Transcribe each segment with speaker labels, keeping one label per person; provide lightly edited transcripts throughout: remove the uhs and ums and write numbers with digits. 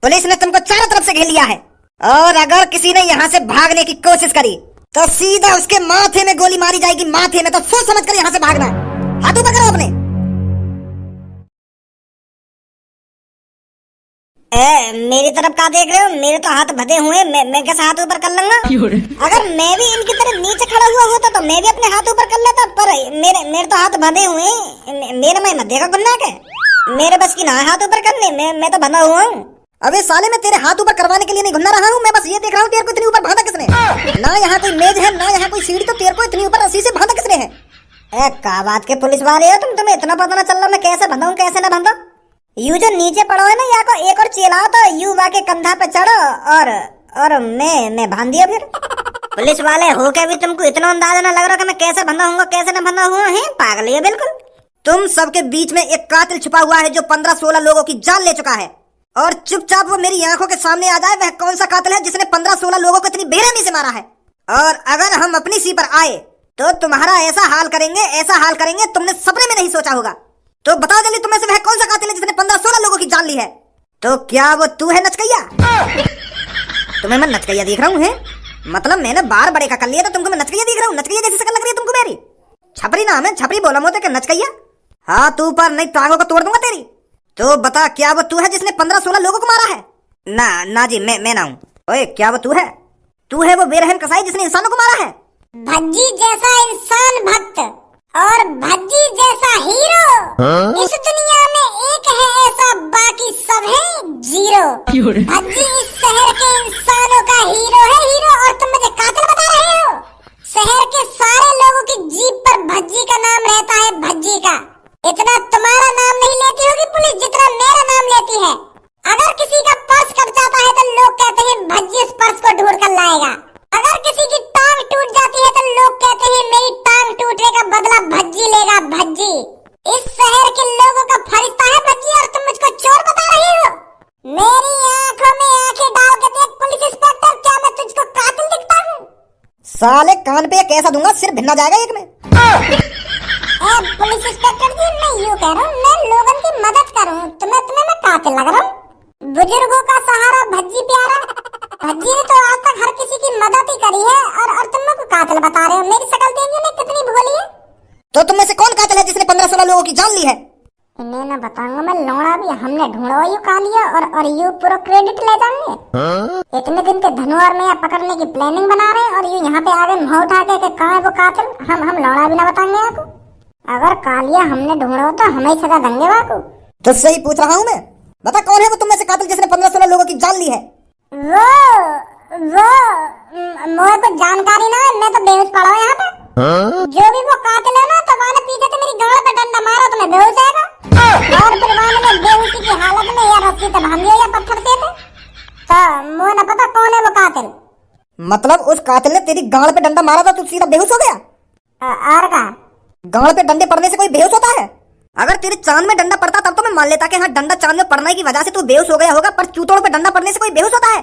Speaker 1: Police ने तुमको चारों तरफ से घेर लिया है और अगर किसी ने यहाँ से भागने की कोशिश करी तो सीधा उसके माथे में गोली मारी जाएगी, माथे में। तो सोच समझ कर यहाँ से भागना। हाथ ऊपर करो अपने। मेरी तरफ क्या देख रहे हो? मेरे तो हाथ बंधे हुए, मैं कैसे हाथ ऊपर कर लूंगा? अगर मैं भी इनकी तरह नीचे खड़ा हुआ होता तो मैं भी अपने हाथ ऊपर कर लेता, पर मेरे तो हाथ बंधे हुए। मेरे में मत देखा गुन्ना के, मेरे बस की ना हाथ ऊपर करने में, मैं तो बंधा हुआ हूँ। अबे साले, मैं तेरे हाथ ऊपर करवाने के लिए नहीं घुन्ना रहा हूँ, मैं बस ये देख रहा हूँ तेरे को इतनी ऊपर बांधा किसने। ना यहाँ कोई मेज है ना यहाँ कोई सीढ़ी, तो तेरे को इतनी ऊपर रस्सी से बांधा किसने है? क्या बात के पुलिस वाले हो तुम? तुम्हें इतना पता ना चल रहा मैं कैसे बंधा हूँ कैसे ना बंधा? यू जो नीचे पड़ो है ना, या को एक और चिल्लाओ तो यू वाके कंधा पे चढ़ो और मैं बांध दिया फिर। पुलिस वाले हो के भी तुमको इतना अंदाजा ना लग रहा कि मैं कैसे बंधा हूँ कैसे ना बंधा हुआ है? पागल है बिल्कुल। तुम सबके बीच में एक कातिल छुपा हुआ है जो 15-16 लोगों की जान ले चुका है, और चुपचाप वो मेरी आंखों के सामने आ जाए। वह कौन सा कातिल है जिसने 15-16 लोगों को इतनी बेरहमी से मारा है? और अगर हम अपनी सी पर आए तो तुम्हारा ऐसा हाल करेंगे तुमने सपने में नहीं सोचा होगा। तो बताओ जल्दी, तुम्हें से वह कौन सा कातिल है जिसने 15-16 लोगों की जान ली है? तो क्या वो तू है नचकैया? तुम्हें मैं नचकैया दिख रहा हूँ है? मतलब मैंने बार बड़े का कर लिया तो तुमको मैं नचकैया दिख रहा हूँ? नचकैया जैसी शक्ल लग रही है तुमको मेरी? छपरी नाम है, छपरी बोला मोते का नचकैया। हाँ तू पर नहीं, टांगों को तोड़ दूंगा तेरी। तो बता, क्या वो तू है जिसने 15-16 लोगों को मारा है? ना जी, मैं ना हूँ। ओए, क्या वो तू है? तू है वो बेरहम कसाई जिसने इंसानों को मारा है?
Speaker 2: भज्जी जैसा इंसान भक्त और भज्जी जैसा हीरो इस दुनिया में एक है ऐसा, बाकी सब है जीरो। भज्जी इस शहर के इंसानों का हीरो है, हीरो, और तुम मुझे कातिल बता रहे हो? शहर के सारे लोगों की जीप पर भज्जी का नाम रहता है, भज्जी का। इतना तुम्हारा नाम नहीं लेती होगी पुलिस जितना मेरा नाम लेती है। अगर किसी का पर्स कट जाता है तो लोग कहते हैं भज्जी उस पर्स को ढूंढ कर लाएगा। अगर किसी की टांग टूट जाती है तो लोग कहते हैं मेरी टांग टूटने का बदला भज्जी लेगा, भज्जी। इस शहर के लोगों का फरिश्ता है भज्जी, और तुम मुझको चोर बता रही हो? मेरी आंखों में आंखें डाल के देख पुलिस इंस्पेक्टर, क्या मैं तुझको कातिल दिखता हूँ?
Speaker 1: साले कान पे कैसा दूंगा, सिर भिन्ना जाएगा एक में।
Speaker 2: पुलिस इंस्पेक्टर जी, मैं यूँ कह रहा हूँ, मैं लोगों की मदद करूँ, तुम्हें मैं कातिल लग रहा हूँ? बुजुर्गों का सहारा भज्जी प्यारा। भज्जी ने तो आज तक हर किसी की मदद ही करी है, और तुम मेरे को कातिल बता रहे हो? मेरी शक्ल देखिए ना कितनी भोली है।
Speaker 1: तो तुम में से कौन कातिल है जिसने 15-16 लोगों की जान ली है?
Speaker 2: मैं ना बताऊंगा, मैं लौड़ा भी हमने ढूंढा यू का लिया, और यू पूरा क्रेडिट ले जाएंगे। इतने दिन के धनुआर में पकड़ने की प्लानिंग बना रहे हैं, और यू यहाँ पे आगे मुंह उठा के कहाँ है वो कातिल? हम लौड़ा भी ना बताएंगे आपको। अगर कालिया हमने ढूंढा तो हमें सजा देंगे बाकू।
Speaker 1: तो सही पूछ रहा हूँ मैं, बता कौन है वो तुम में से कातिल जिसने 15-16 लोगों की जान ली है?
Speaker 2: वो मुझे तो जानकारी ना है, मैं तो बेहोश पड़ा हूँ यहाँ पे। जो भी वो कातिल है ना, तो वहाँ पीछे तो मेरी गाड़ पे डंडा मारा तो मैं बेहोश जाएगा, और फिर वहाँ में बेहोशी की हालत में या रस्सी से बांध दिया या पत्थर से। तो मुझे ना पता कौन है वो कातिल।
Speaker 1: मतलब उस कातिल ने तेरी गाड़ पे डंडा मारा था, तू सीधा बेहोश हो गया?
Speaker 2: और का
Speaker 1: गाड़ पे डंडे पड़ने से कोई बेहोश होता है? अगर तेरे चांद में डंडा पड़ता तब तो मैं मान लेता कि हाँ डंडा चांद में पड़ने की वजह से तू बेहोश हो गया होगा, पर चूतोड़ पे डंडा पड़ने से कोई बेहोश होता है?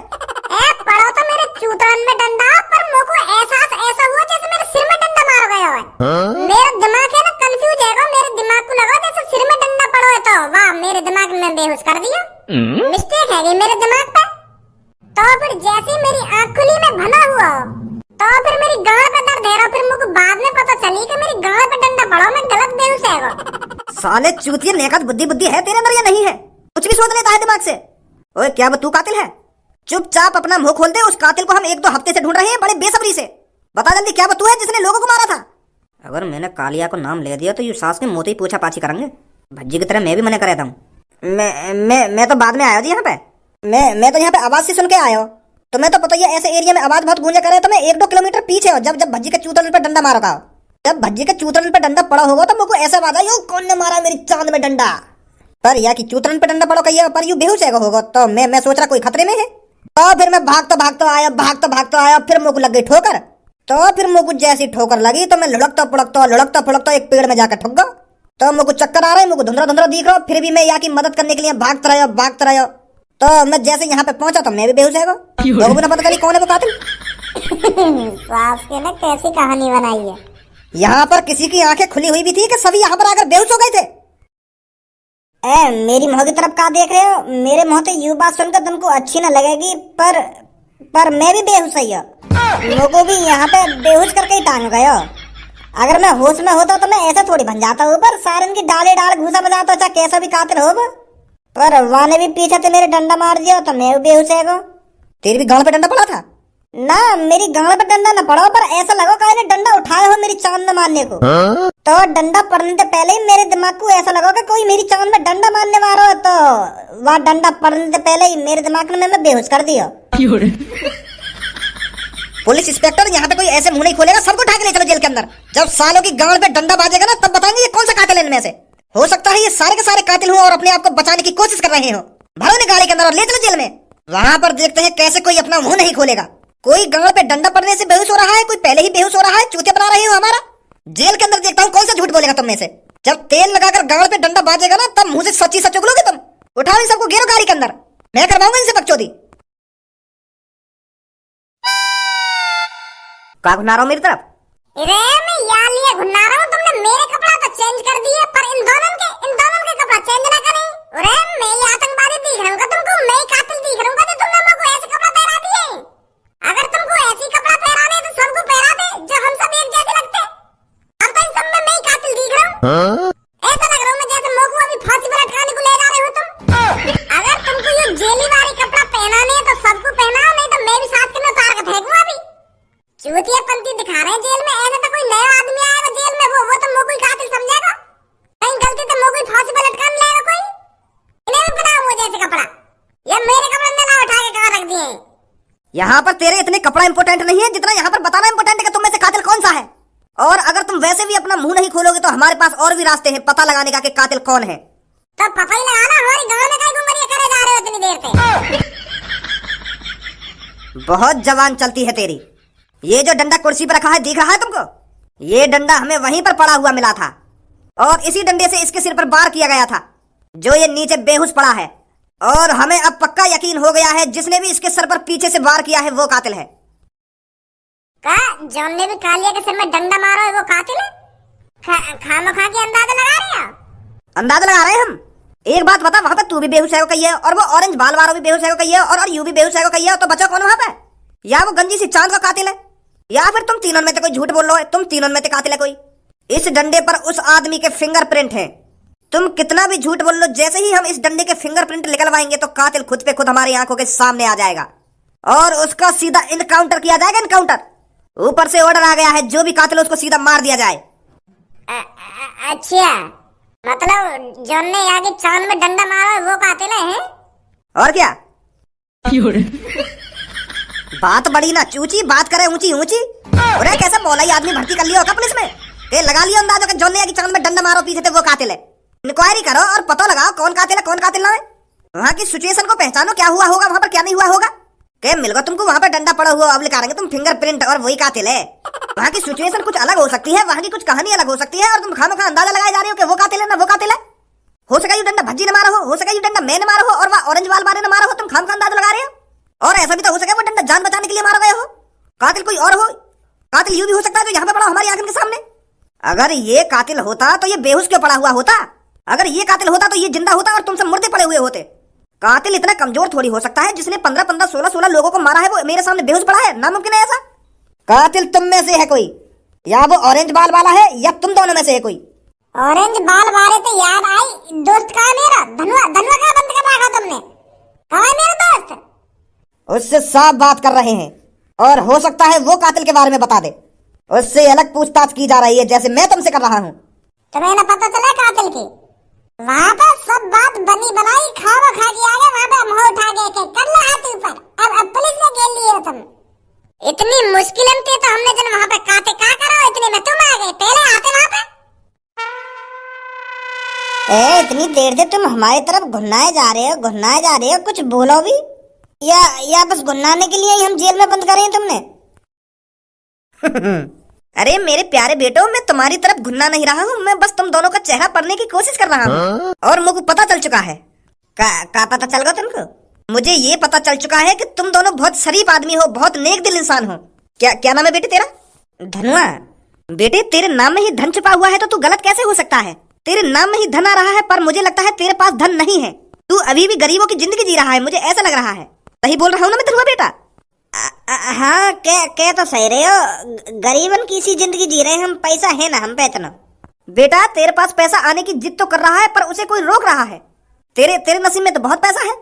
Speaker 2: पड़ो तो मेरे चूतड़न में डंडा, पर मुझको एहसास ऐसा हुआ जैसे मेरे सिर में डंडा मारा गया है। मेरा दिमाग है ना कंफ्यूज है, मेरे दिमाग को लगा जैसे सिर में डंडा पड़ो है, तो वाह मेरे दिमाग में बेहोश कर दिया। मिस्टेक है मेरे दिमाग पे। तो फिर जैसे मेरी आँख खुली मैं भला हुआ, तो फिर मेरी गाड़ पे दर्द है, फिर मुझको बाद में पता चली कि मेरी गाड़ पे डंडा पड़ा, मैं गलत बेहोश है।
Speaker 1: साले चूतिया, नेकत बुद्धि है तेरे अंदर या नहीं है? कुछ भी सोच लेता है दिमाग से। ओए, क्या वो तू कातिल है? चुपचाप अपना मुंह खोल दे। उस कातिल को हम 1-2 हफ्ते से ढूंढ रहे हैं बड़े बेसब्री से। बता जल्दी, क्या वो तू है जिसने लोगों को मारा था? अगर मैंने कालिया को नाम ले दिया तो ये सास के मोते ही पूछा पाछी करेंगे। भज्जी की तरह मैं भी मना कर रहा हूँ। मैं तो बाद में आया जी यहाँ पे। मैं तो यहाँ पे आवाज से सुन के आया हूँ। तुम्हें तो पता ही है ऐसे एरिया में आवाज बहुत गूंजा करे, तो मैं 1-2 किलोमीटर पीछे हो। जब भज्जी के चूतड़न पे डंडा मारा था, जब भज्जी के चूतड़न पे डंडा पड़ा होगा तो मुझको ऐसा आवाज आई, कौन ने मारा मेरी चांद में डंडा? पर या कि चूतड़न पे डंडा पड़ा कहिए, पर यू बेहोश होगा। तो मैं सोच रहा कोई खतरे में है। तो फिर मैं भागता आया, फिर मुझको लग गई ठोकर। तो फिर मुझको जैसी ठोकर लगी तो मैं लुढ़कता फुड़कता एक पेड़ में जाकर ठुक गया। तो मुझको चक्कर आ रहा है, मुझको धुंधला दिख रहा, फिर भी मैं यहाँ की मदद करने के लिए भागता रहा। तो मैं जैसे यहाँ पे पहुंचा तो मैं भी बेहोश होगा। लोगों को ना पता चली कौन है वो कातिल।
Speaker 2: सास के ना कैसी कहानी बनाई है।
Speaker 1: यहाँ पर किसी की आंखें खुली हुई भी थी कि सभी यहाँ पर आकर बेहोश हो गए थे। मेरी मुंह की तरफ कहाँ देख रहे हो? मेरे मुंह से यूं बात सुनकर तुमको अच्छी न लगेगी, पर मैं भी बेहोश ही हूँ। लोगों भी यहाँ पे बेहोश करके ही टांग गए हो। अगर मैं होश में होता तो मैं ऐसा थोड़ी बन जाता हूँ, पर सारन की डाले डाल घूसा बजाता, चाहे कैसा भी कातिल हो। पर वाने भी पीछे से मेरे डंडा मार दिया तो मैं भी बेहोश है।
Speaker 3: तेरी भी गांड पे डंडा पड़ा था?
Speaker 1: ना, मेरी गांड पे डंडा न पड़ा, पर ऐसा लगा कि ने डंडा उठाया हो मेरी चांद में मारने को। तो डंडा पड़ने से पहले ही मेरे दिमाग को ऐसा लगा कि कोई मेरी चांद में डंडा मारने वाला हो, तो वह डंडा पड़ने से पहले ही मेरे दिमाग में मैं बेहोश कर दिया।
Speaker 3: पुलिस इंस्पेक्टर, यहाँ पे कोई ऐसे मुंह नहीं खोलेगा, सबको उठा के ले चलो जेल के अंदर। जब सालों की गांड पे डंडा बाजेगा ना, तब बताएंगे ये कौन सा कातिल है इनमें से। हो सकता है ये सारे के सारे कातिल हो और अपने आप को बचाने की कोशिश कर रहे हो। भरो ने गाड़ी के अंदर और ले चलो जेल में। वहाँ पर देखते हैं कैसे कोई अपना मुंह नहीं खोलेगा। कोई गांड पे डंडा पड़ने से बेहोश हो रहा है, कोई पहले ही बेहोश हो रहा है। चूतिया बना रहे हो हमारा। जेल के अंदर देखता हूँ कौन सा झूठ बोलेगा तुम में से। जब तेल लगाकर गांड पे डंडा बाजेगा ना, तब मुंह से सच्ची सच उगलोगे तुम। उठाओ इन सबको, घेरो गाड़ी के अंदर, मैं करवाऊंगा इनसे बकचोदी। क्या घुना रहा हूँ मेरी तरफ?
Speaker 2: अरे मैं यहाँ लिए घुना रहा हूँ, तुमने मेरे कपड़ा तो चेंज कर दिए, पर इन दोनों के कपड़ा चेंज ना करें। अरे मैं ये आतंकवादी दिख रहा हूँ तुमको, मैं ही कातिल दिख रहा हूँ, तो तुमने मेरे को ऐसे कपड़ा पहना दिए। अगर तुमको ऐसी कपड़ा पहनाने तो सबको पहना दे, जो हम सब एक जैसे लगते। अब तो इन सब में मैं ही कातिल दिख रहा हूँ। ऐसा लग रहा हूँ मैं जैसे मोको अभी फांसी पर लटकाने को ले जा रहे हो तुम। अगर तुमको ये जेली वाली कपड़ा पहनाने है तो सबको पहनाओ, नहीं तो मैं भी साथ के में उतार के फेंकूं अभी। चूतिया पंती दिखा रहे हैं जेल में। ऐसा तो कोई नया आदमी आएगा जेल में, वो तो मोको ही कातिल समझेगा। कहीं गलती तो मोको ही फांसी पर लटकाने लाएगा कोई। इन्हें भी बनाओ वो जैसे कपड़ा, या मेरे कपड़े में ना उठा के कहाँ रख दिए।
Speaker 3: यहाँ पर तेरे इतने कपड़ा इंपोर्टेंट नहीं है जितना यहाँ पर बताना इंपोर्टेंट है कि तुम में से कातिल कौन सा है। और अगर तुम वैसे भी अपना मुंह नहीं खोलोगे तो हमारे पास और भी रास्ते हैं पता लगाने का कि कातिल कौन है।
Speaker 2: तो पता ही लगाना, हमारी गाँव में कहीं घूमरिया करे जा रहे हो इतनी देर से।
Speaker 3: बहुत जवान चलती है तेरी। ये जो डंडा कुर्सी पर रखा है दिख रहा है तुमको? ये डंडा हमें वहीं पर पड़ा हुआ मिला था और इसी डंडे से इसके सिर पर वार किया गया था, जो ये नीचे बेहोश पड़ा है। और हमें अब पक्का यकीन हो गया है जिसने भी इसके सर पर पीछे से वार किया है वो कातिल है।
Speaker 2: जॉन ने भी कालिया के सिर में डंडा मारा है वो कातिल है? खामखा के अंदाजा लगा रहे हो?
Speaker 3: अंदाजा लगा रहे हैं हम। एक बात बता, वहां पर तू भी बेहोश है कही है, और वो ऑरेंज बाल वाला भी बेहोश है कही है, और यू भी बेहोश है कही है, तो बचा कौन वहां पे? या वो गंजी सी चांद का कातिल है, या फिर तुम तीनों में से कोई झूठ बोल रहे हो। तुम तीनों में से कातिल है कोई। इस डंडे पर उस आदमी के फिंगरप्रिंट हैं। तुम कितना भी झूठ बोल लो, जैसे ही हम इस डंडे के फिंगरप्रिंट निकलवाएंगे तो कातिल खुद पे खुद हमारी आंखों के सामने आ जाएगा और उसका सीधा इनकाउंटर किया जाएगा। इनकाउंटर, ऊपर से ऑर्डर आ गया है, जो भी कातिल उसको सीधा मार दिया जाए।
Speaker 2: अच्छा, मतलब जॉन ने यहाँ की चांद में डंडा मारा वो कातिल है?
Speaker 3: और क्या? बात बड़ी ना चूची, बात करे ऊंची ऊंची। अरे कैसा मौलाई आदमी भर्ती कर लिया होगा पुलिस में। ते लगा लिया अंदाजा कि जॉन ने यहाँ की चांद में डंडा मारो पीछे थे वो कातिल है। इंक्वायरी करो और पता लगाओ कौन कातिल है कौन कातिल ना है। वहाँ की सिचुएशन को पहचानो, क्या हुआ होगा वहाँ पर क्या नहीं हुआ होगा। क्या मिलगा तुमको वहाँ पर डंडा पड़ा हुआ, अब निकालेंगे तुम फिंगरप्रिंट और वही कातिल है। वहाँ की सिचुएशन कुछ अलग हो सकती है, वहाँ की कुछ कहानी अलग हो सकती है, और तुम खामखा अंदाजा लगाए जा रहे हो कि वो कातिल है ना वो कातिल है। हो सका ये डंडा भज्जी ने मारा हो सका ये डंडा मैंने मारा हो, और वह ऑरेंज वाल वाले ने मारा हो। तुम खामखा अंदाजा लगा रहे हो। और ऐसा भी तो हो सके वो डंडा जान बचाने के लिए मारा गया हो। कातिल कोई और हो, कातिल यूं भी हो सकता है जो यहाँ पे पड़ा हमारी आंखों के सामने। अगर ये कातिल होता तो ये बेहोश क्यों पड़ा हुआ होता? अगर ये कातिल होता तो ये जिंदा होता और तुम सब मुर्दे पड़े हुए होते। कातिल इतना कमजोर थोड़ी हो सकता है, जिसने 15-15, 16-16 लोगों को मारा है वो मेरे सामने बेहोश पड़ा है। नामुमकिन है ऐसा। कातिल तुम में से है कोई, या वो ऑरेंज बाल वाला है, या तुम दोनों में से है कोई।
Speaker 2: ऑरेंज बाल वाले तो याद आई, दोस्त कहाँ मेरा? धनुआ कहाँ बंद कर रखा तुमने? कहाँ है मेरा दोस्त?
Speaker 3: उससे साफ बात कर रहे हैं, और हो सकता है वो कातिल के बारे में बता दे। उससे अलग पूछताछ की जा रही है जैसे मैं तुमसे कर रहा हूँ।
Speaker 2: तुम्हें ना पता चला कातिल की? वहाँ पर सब बात बनी बनाई खावा खा के आ गए, वहाँ पे मुँह उठा के कर लो हाथ ऊपर। अब पुलिस ने घेर लिए हो तुम। इतनी मुश्किल थी तो हमने जन वहाँ पे काते क्या करा, इतने में तुम आ गए। पहले आते वहाँ पे।
Speaker 1: इतनी देर से तुम हमारी तरफ घुन्नाए जा रहे हो, कुछ बोलो भी, या बस घुन्नाने के लिए ही हम जेल में बंद करे हैं तुमने?
Speaker 3: अरे मेरे प्यारे बेटो, मैं तुम्हारी तरफ घुन्ना नहीं रहा हूँ, मैं बस तुम दोनों का चेहरा पढ़ने की कोशिश कर रहा हूँ। और मुझे पता चल चुका है। का पता चल गया तुमको? मुझे ये पता चल चुका है कि तुम दोनों बहुत शरीफ आदमी हो, बहुत नेक दिल इंसान हो। क्या नाम है बेटे तेरा?
Speaker 1: धनुआ।
Speaker 3: बेटे तेरे नाम में ही धन छुपा हुआ है तो तू गलत कैसे हो सकता है? तेरे नाम में ही धन आ रहा है, पर मुझे लगता है तेरे पास धन नहीं है। तू अभी भी गरीबों की जिंदगी जी रहा है, मुझे ऐसा लग रहा है। सही बोल रहा हूँ ना मैं धनुआ बेटा?
Speaker 1: हाँ, के तो सही रहे हो। गरीबन की सी जिंदगी जी रहे हैं हम, पैसा है ना हम पे इतना।
Speaker 3: बेटा तेरे पास पैसा आने की जिद तो कर रहा है, पर उसे कोई रोक रहा है। तेरे नसीब में तो बहुत पैसा है,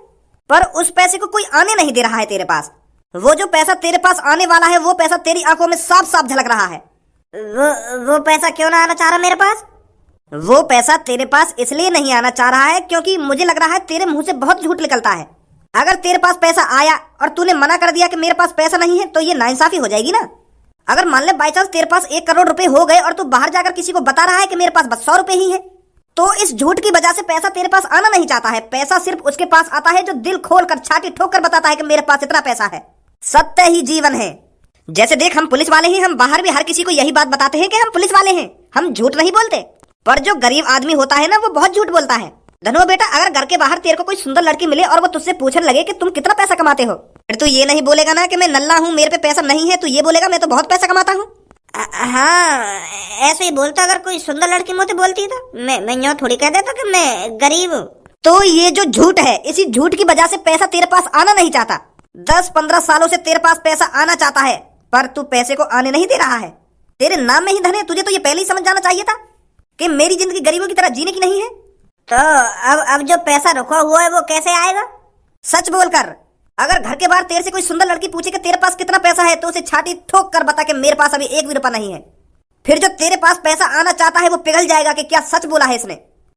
Speaker 3: पर उस पैसे को कोई आने नहीं दे रहा है तेरे पास। वो जो पैसा तेरे पास आने वाला है, वो पैसा तेरी आंखों में साफ साफ झलक रहा है।
Speaker 1: वो पैसा क्यों ना आना चाह रहा मेरे पास?
Speaker 3: वो पैसा तेरे पास इसलिए नहीं आना चाह रहा है क्योंकि मुझे लग रहा है तेरे मुंह से बहुत झूठ निकलता है। अगर तेरे पास पैसा आया और तूने मना कर दिया कि मेरे पास पैसा नहीं है, तो ये नाइंसाफी हो जाएगी ना। अगर मान ले बाई चांस तेरे पास 1 करोड़ रुपए हो गए और तू बाहर जाकर किसी को बता रहा है कि मेरे पास बस 100 रुपए ही है, तो इस झूठ की वजह से पैसा तेरे पास आना नहीं चाहता है। पैसा सिर्फ उसके पास आता है जो दिल खोल कर छाती ठोक कर बताता है कि मेरे पास इतना पैसा है। सत्य ही जीवन है। जैसे देख, हम पुलिस वाले हैं, हम बाहर भी हर किसी को यही बात बताते हैं कि हम पुलिस वाले हैं, हम झूठ नहीं बोलते। पर जो गरीब आदमी होता है ना, वो बहुत झूठ बोलता है। धनुआ बेटा, अगर घर के बाहर तेरे को कोई सुंदर लड़की मिले और वो तुझसे पूछने लगे कि तुम कितना पैसा कमाते हो, फिर तू ये नहीं बोलेगा ना कि मैं नल्ला हूँ, मेरे पे पैसा नहीं है। तू ये बोलेगा मैं तो बहुत पैसा कमाता हूँ।
Speaker 1: हाँ, ऐसे ही बोलता। अगर कोई सुंदर लड़की मुझे बोलती तो मैं यूं थोड़ी कह देता कि मैं गरीब हूँ।
Speaker 3: तो ये जो झूठ है, इसी झूठ की वजह से पैसा तेरे पास आना नहीं चाहता। 10-15 सालों से तेरे पास पैसा आना चाहता है, पर तू पैसे को आने नहीं दे रहा है। तेरे नाम में ही धन है। तुझे तो ये पहले ही समझ जाना चाहिए था कि मेरी जिंदगी गरीबों की तरह जीने की नहीं है।
Speaker 1: तो अब जो पैसा रुका हुआ है वो कैसे आएगा?
Speaker 3: सच बोलकर। अगर घर के बाहर तेरे से कोई सुंदर लड़की पूछे कि तेरे पास कितना पैसा है, तो उसे छाती ठोक कर बता कि मेरे पास अभी 1 भी रुपया नहीं है। फिर जो तेरे पास पैसा आना चाहता है वो पिघल जाएगा कि क्या सच बोला है इसने।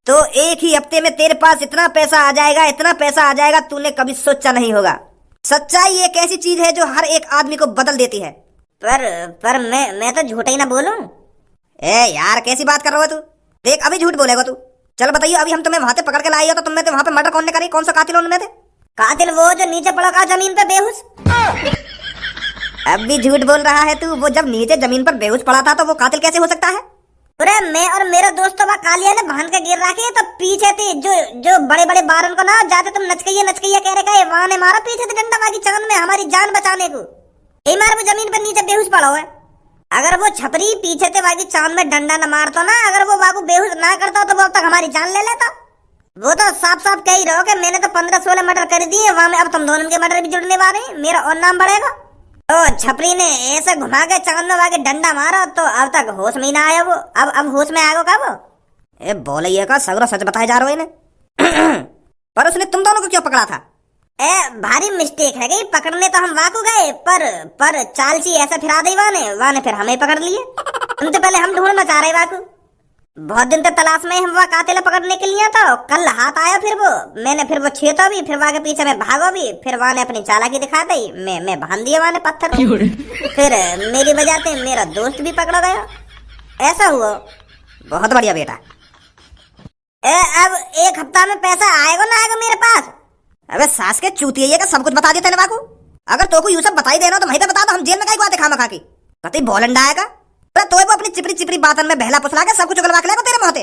Speaker 3: तो 1 ही हफ्ते में तेरे पास इतना पैसा आ जाएगा, इतना पैसा आ जाएगा, तूने कभी सोचा नहीं होगा। सच्चाई एक ऐसी चीज है जो हर एक आदमी को बदल देती है।
Speaker 1: पर मैं तो झूठ ही ना बोलूं।
Speaker 3: ए यार, कैसी बात कर रहे हो तू? देख, अभी झूठ बोलेगा तू। चल बताइए, अभी हम तुम्हें वहां पे पकड़ के लाए हो तो तुमने वहां पे मर्डर कौन ने करी? कौन सा कातिल उनमें थे?
Speaker 1: कातिल वो जो नीचे पड़ा था जमीन पे बेहोश।
Speaker 3: अब भी झूठ बोल रहा है तू। वो जब नीचे जमीन पर बेहोश पड़ा था तो वो कातिल कैसे हो सकता है?
Speaker 1: अरे मैं और मेरा दोस्त तो कालिया ने बांध के गिर रखे, तो पीछे थी जो बड़े बड़े बारन को ना जाते तुम नचकैया कह रहे, वहां ने मारा पीछे से डंडा बाकी चांद में हमारी जान बचाने को। मार वो जमीन पर नीचे बेहोश पड़ा हुआ है। अगर वो छपरी पीछे से बाकी चांद में डंडा न मारता ना, अगर वो बाबू बेहोश ना करता तो वो अब तक हमारी जान ले लेता। वो तो साफ साफ कह ही रहो कि मैंने तो 15-16 मर्डर कर दिए वहां में, अब तुम दोनों के मर्डर भी जुड़ने वाले हैं, मेरा और नाम बढ़ेगा। तो छपरी ने ऐसे घुमा के चांद में वाके डंडा मारा तो अब तक होश में ही ना आया वो। अब होश में आएगा कब?
Speaker 3: ए बोले का सगरो सच बताए जा रहे हैं। पर उसने तुम दोनों को क्यों पकड़ा था?
Speaker 1: भारी मिस्टेक है गई। पकड़ने तो हम वाकू गए, पर चालची ऐसा फिरा दी वाने फिर हमें पकड़ लिए। हम तो पहले हम ढूंढना चाह रहे वाकू, बहुत दिन तक तलाश में हम वहाँ कातिल पकड़ने के लिए। तो कल हाथ आया फिर वो, मैंने फिर वो छेता भी, फिर वहाँ के पीछे में भागो भी, फिर वहाँ ने अपनी चालाकी दिखा दी, मैं बांध दिया वहाँ ने पत्थर। फिर मेरी वजह से मेरा दोस्त भी पकड़ा गया। ऐसा हुआ।
Speaker 3: बहुत बढ़िया बेटा।
Speaker 1: अब 1 हफ्ता में पैसा आएगा ना आएगा मेरे पास?
Speaker 3: अबे सास के चूतिया का सब कुछ बता दिया तेने बाकू। अगर तो को यू सब बताई देना तो वहीं पे बता दो, हम जेल में काई बात खामा खा की कतई बोलंडा आएगा। तो वो अपनी चिपरी बातन में बहला पुसला के सब कुछ उगलवा के लेगा तेरे मोहते।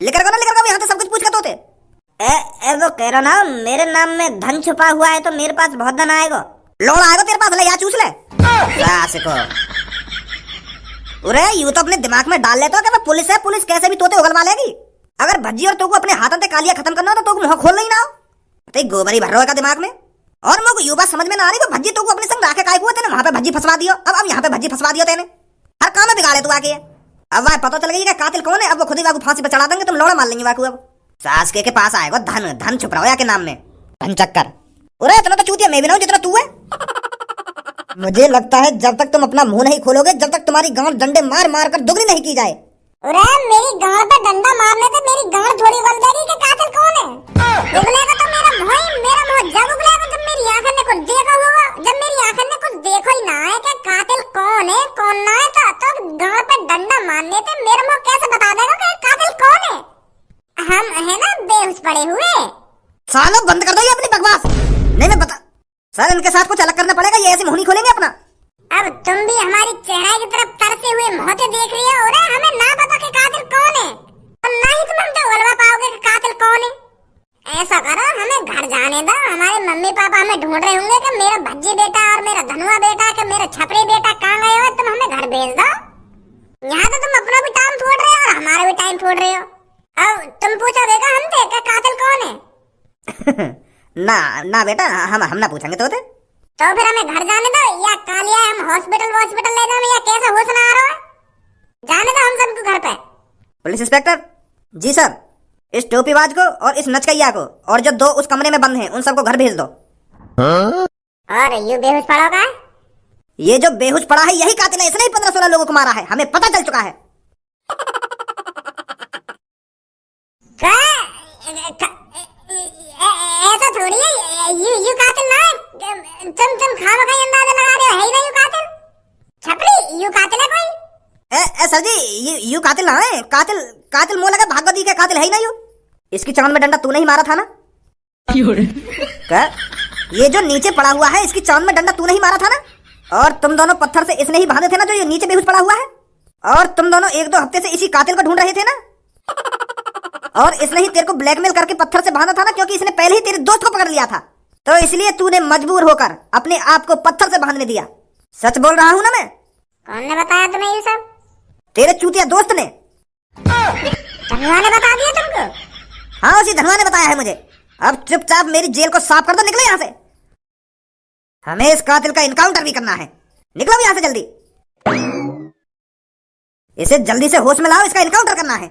Speaker 3: लेकर को ना लेकर को यहाँ से सब कुछ पूछ के तोते।
Speaker 1: वो कह रहा ना मेरे नाम में धन छुपा हुआ है तो मेरे पास बहुत धन आएगा।
Speaker 3: लोड़ा आएगा तेरे पास, ले या चूस ले सास को। अरे यू तो अपने दिमाग में डाल लेता कि मैं पुलिस है, पुलिस कैसे भी तोते उगलवा लेगी। अगर भज्जी और तो को अपने हाथों से कालिया खत्म करना हो तो मुंह खोल नहीं ना हो। गोबरी भर रहा है दिमाग में। और मुझे यू बात समझ में ना आ रही तो भज्जी तो को अपने संग राखे काय हुआ तेने वहां पे भज्जी फंसवा दियो। अब यहाँ पे भज्जी फंसवा दियो तेने, हर काम में बिगाड़े तू आके। अब वह पता चल गई कि कातिल कौन है। अब वो खुद ही वाकू फांसी पे चढ़ा देंगे, तुम लोड़ा मार लेंगे वाकू। अब सास के पास आएगा धन छुप रहा है के नाम में, धन चक्कर। अरे इतना तो चूतिया मैं भी ना हूं जितना तू है। मुझे लगता है जब तक तुम अपना मुंह नहीं खोलोगे, जब तक तुम्हारी गांड डंडे मार मार कर दुगनी नहीं की जाए।
Speaker 2: अरे मेरी गांड पे डंडा मारने से मेरी गांड थोड़ी उगल जाएगी कि कातिल कौन है। उगलेगा तो मेरा मुंह जब उगलेगा जब मेरी आंखों ने कुछ देखा होगा। जब मेरी आंखों ने कुछ देखो ही ना है कि कातिल कौन है कौन ना है, तो गांड पे डंडा मारने से मेरा मुंह कैसे बता देगा कि कातिल कौन है? हम है ना बेहोश पड़े हुए।
Speaker 3: सालों बंद कर दो ये अपनी बकवास। नहीं मैं बता सर, इनके साथ कुछ अलग करना पड़ेगा, ये ऐसे मुंह नहीं खोलेंगे अपना।
Speaker 2: अब तुम भी हमारी चेहरे की तरफ तरसे हुए मोहते देख रही हो। अरे हमें ना पता कि कातिल कौन है और ना ही तुम हमसे उगलवा पाओगे कि कातिल कौन है। ऐसा करो, हमें घर जाने दो। हमारे मम्मी पापा हमें ढूंढ रहे होंगे कि मेरा भज्जी बेटा और मेरा धनुआ बेटा कि मेरा छपरी बेटा कहाँ गए हो। तुम हमें घर भेज दो। यहाँ तो तुम अपना भी टाइम छोड़ रहे हो और हमारा भी टाइम छोड़ रहे हो। अब तुम पूछो देखा हमसे कि कातिल कौन है?
Speaker 3: ना ना बेटा, हम ना पूछेंगे तो
Speaker 2: फिर हमें घर जाने दो, या कालिया हम हॉस्पिटल ले जाए, या कैसा होश ना आ रहा है? जाने दो हम सबको घर पे।
Speaker 3: पुलिस इंस्पेक्टर जी सर, इस टोपीबाज को और इस नचकैया को और जो 2 उस कमरे में बंद हैं उन सबको घर भेज दो।
Speaker 2: और यू बेहोश पड़ा का?
Speaker 3: ये जो बेहोश पड़ा है यही कातिल है, इसने ही 15-16 लोगों को मारा है, हमें पता चल चुका है।
Speaker 2: ऐसा थोड़ी है, यू कातिल ना है। तुम खामखा अंदाजा लगा रहे हो, है ही ना यू कातिल। छपरी यू कातिल है कोई?
Speaker 3: सर जी यू कातिल ना है, कातिल मोह लगा भागवती का कातिल है ही ना यू। इसकी चांद में डंडा तूने ही मारा था ना? क्या? ये जो नीचे पड़ा हुआ है इसकी चांद में डंडा तूने ही मारा था ना? और तुम दोनों पत्थर से इसने ही बांधे थे ना जो ये नीचे बेहोश पड़ा हुआ है? और तुम दोनों 1-2 हफ्ते से इसी कातिल को ढूंढ रहे थे ना? और इसने ही तेरे को ब्लैकमेल करके पत्थर से बांधा था ना, क्योंकि इसने पहले ही तेरे दोस्त को पकड़ लिया था, तो इसलिए तूने मजबूर होकर अपने आप को पत्थर से बांधने दिया। सच बोल रहा हूं ना मैं?
Speaker 2: कौन ने बताया तुम्हें ये सब?
Speaker 3: तेरे चूतिया दोस्त ने।
Speaker 2: धनवा ने बता दिया तुमको?
Speaker 3: हाँ, उसी धनवा ने बताया है मुझे। अब चुपचाप मेरी जेल को साफ कर दो, निकलो यहाँ से। हमें इस कातिल का इनकाउंटर भी करना है, निकलो यहाँ से जल्दी। इसे जल्दी से होश में लाओ, इसका इनकाउंटर करना है।